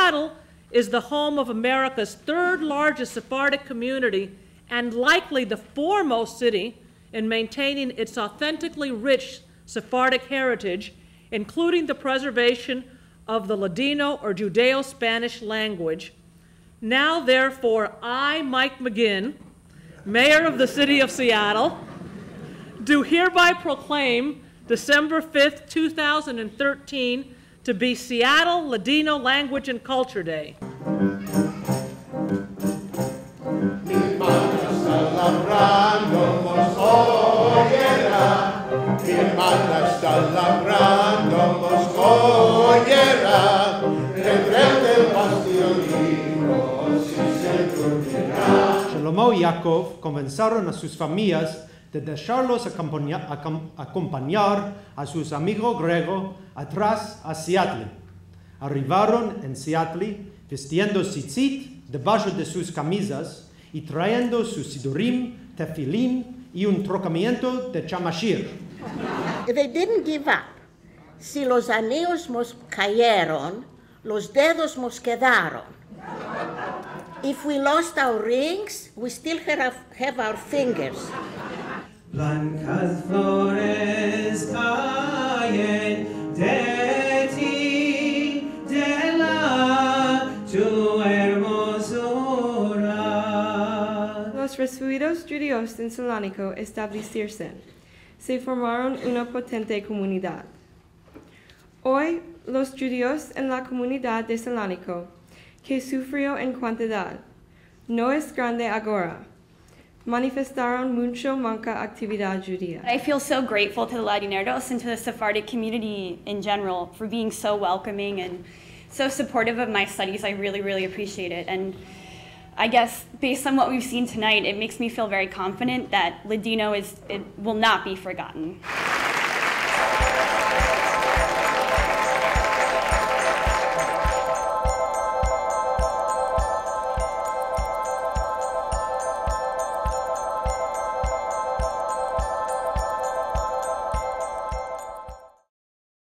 Seattle is the home of America's third largest Sephardic community and likely the foremost city in maintaining its authentically rich Sephardic heritage, including the preservation of the Ladino or Judeo-Spanish language. Now, therefore, I, Mike McGinn, Mayor of the City of Seattle, do hereby proclaim December 5th, 2013 to be Seattle Ladino Language and Culture Day. Shlomo y Yaakov convenzaron a sus familias de dejarlos acompañar a sus amigos griegos atrás a Seattle. Arribaron en Seattle vistiendo tzitzit debajo de sus camisas y trayendo su sidurim, tefilín y un trocamiento de chamashir. They didn't give up. Si los anillos nos cayeron, los dedos nos quedaron. If we lost our rings, we still have our fingers. Blancas flores caen de ti, de la tu hermosura. Los refugiados judíos en Salónico establecerse. Se formaron una potente comunidad. Hoy, los judíos en la comunidad de Salónico, que sufrió en cantidad, no es grande ahora. Manifestaron mucho manca actividad judía. I feel so grateful to the Ladineros and to the Sephardic community in general for being so welcoming and so supportive of my studies. I really, really appreciate it. And I guess based on what we've seen tonight, it makes me feel very confident that Ladino will not be forgotten.